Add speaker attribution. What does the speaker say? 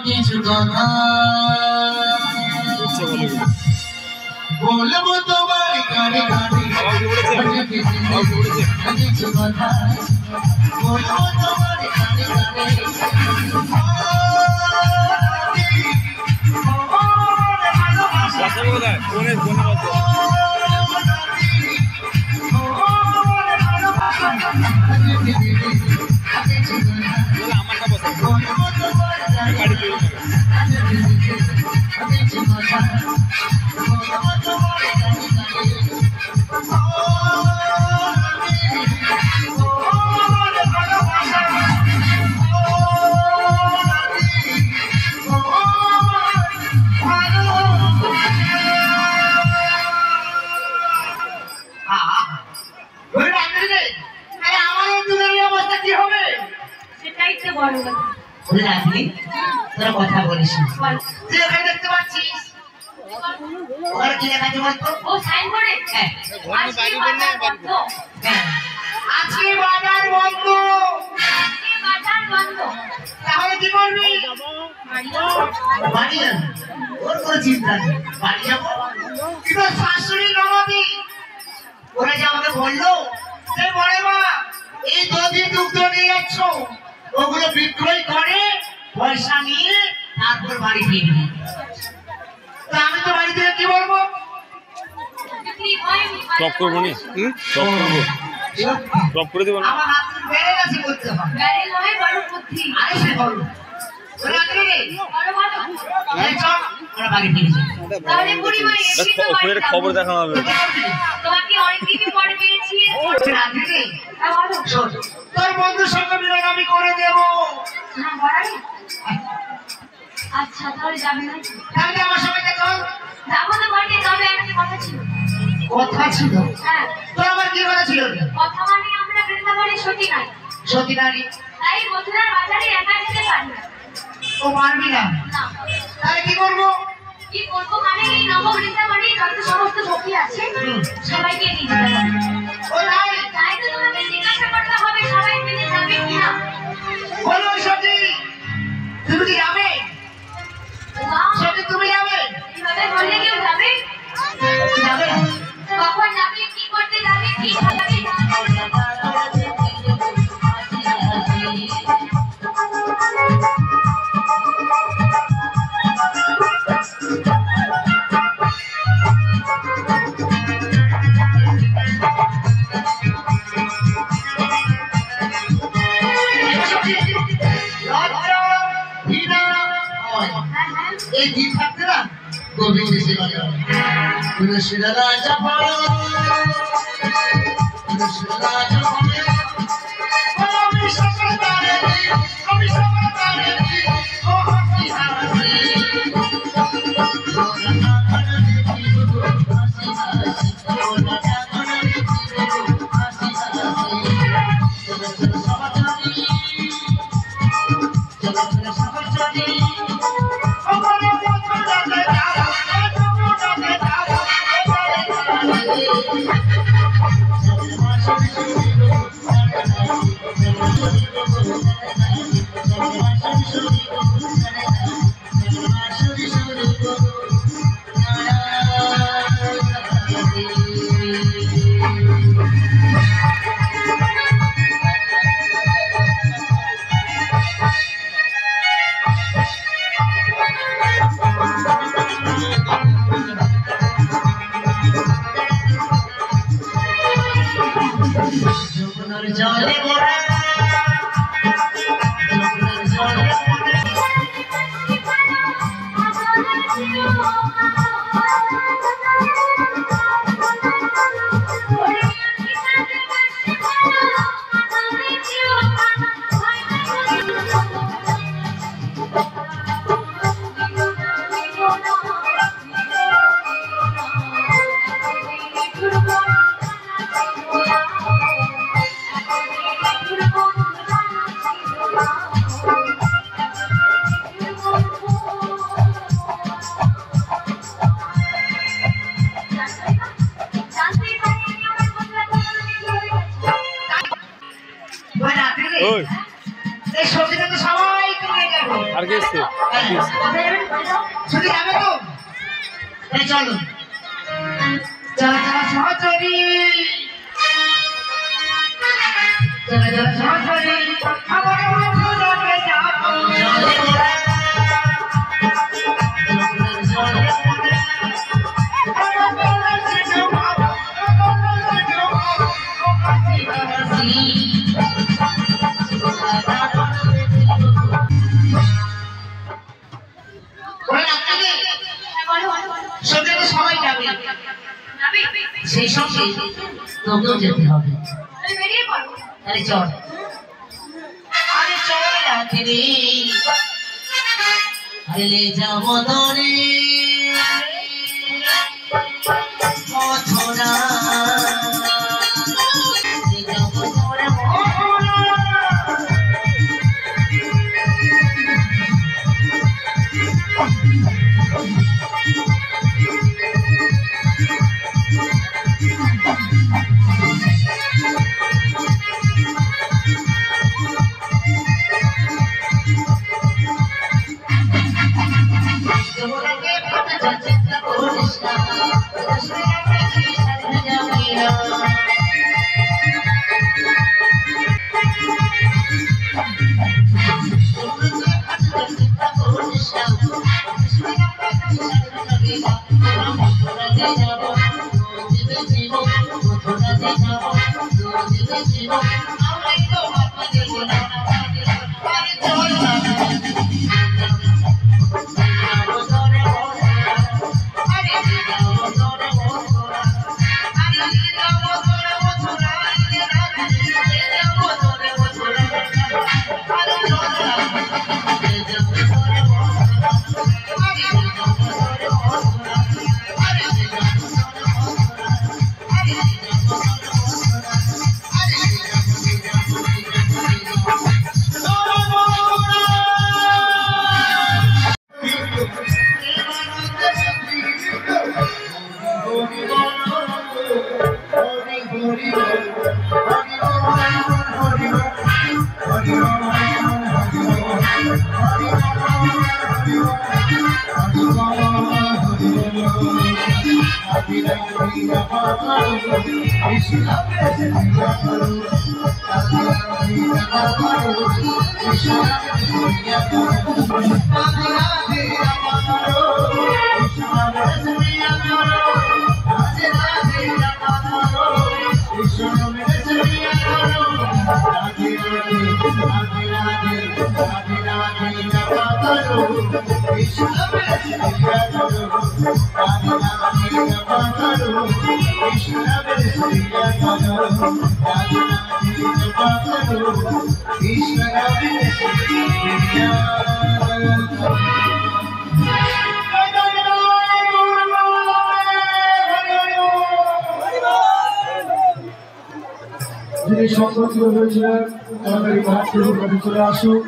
Speaker 1: কিছু কথা বলবো তোমার কানে কানে কিছু কথা বলবো তোমার কানে কানে কথা বলিস তুই ওখানে দেখতে পাচ্ছিস ওখানে কি লেখা আছে বলতো ও সাইন করে আজকে বাজার বন্ধ তাহলে কি করবি বাড়ি যাবো ওর কোনো চিন্তা নেই বাড়ি যাবো কিন্তু শাশুড়ি ননদি ওরা যে আমাকে বললো যে বলে মা এই দধি দুগ্ধ নিয়ে যাচ্ছ ওগুলো বিক্রয় করে পয়সা নিয়ে তারপর বাড়ি ফিরবি তা আমি তো বাড়ি থেকে কি বলবো
Speaker 2: টপ করবো নি টপ করবো টপ করে দেবো না
Speaker 1: আমার হাত বেড়ে গেছে বলতে হবে
Speaker 3: বেড়ে নয় বড় বুদ্ধি
Speaker 1: আরে সে বলো ওরা কি রে
Speaker 3: বড় বড়
Speaker 1: এই চল ওরা বাড়ি ফিরছে
Speaker 3: তাহলে বুড়ি মা এসে তো
Speaker 2: ওপরে খবর দেখানো হবে
Speaker 3: তোমাকে অনেক দিন পরে পেয়েছি
Speaker 1: তোর বন্ধুর সঙ্গে মিলন আমি করে দেব
Speaker 3: না বড়াই আচ্ছা তাহলে যাবে না
Speaker 1: তাহলে আমার সঙ্গে চল
Speaker 3: যাবো তো বটে তবে একটা কথা ছিল
Speaker 1: কথা ছিল
Speaker 3: হ্যাঁ
Speaker 1: তোর আমার কি কথা ছিল
Speaker 3: কথা মানে আমরা বৃন্দাবনে সতী নাই
Speaker 1: সতী নারী
Speaker 3: তাই মথুরার বাজারে একা যেতে পারি না
Speaker 1: ও পারবি না
Speaker 3: না
Speaker 1: তাহলে কি করবো
Speaker 3: কি করবো মানে এই নব বৃন্দাবনে যত সমস্ত সখী আছে সবাইকে নিয়ে যেতে হবে
Speaker 1: ও নাই
Speaker 3: তাই তো তোমাকে জিজ্ঞাসা করতে হবে সবাই মিলে যাবে কিনা
Speaker 1: বলো সতী তুমি কি যাবে
Speaker 3: না
Speaker 1: সতী তুমি যাবে
Speaker 3: এভাবে বললে কেউ যাবে
Speaker 1: যাবে
Speaker 3: কখন যাবে কি করতে যাবে কি খাবে
Speaker 1: এই দিন থাকতে না গোবিন্দ সেবা তুলসী রাজা বড় তুলসী রাজা বড় আমি সকল তারে আমি সকল তারে ও হাসি হাসি ওরা খান দেখি হাসি হাসি ওরা খান দেখি হাসি হাসি চলো সবাই চলো সবাই জলে মোরা জলে ছুটি যাবে তো চলো চলা চলা সহচরি চলা চলা সহচরি আমার মনে যাবো সবাই যাবে সেই সঙ্গে তোকেও যেতে হবে আরে চল আরে চল রাতে রে আরে লে যাবো তোরে মথুরা লে যাবো তোরে
Speaker 4: যিনি সংগঠিত হয়েছিলেন তাড়াতাড়ি ঘাট থেকে চলে আসুক।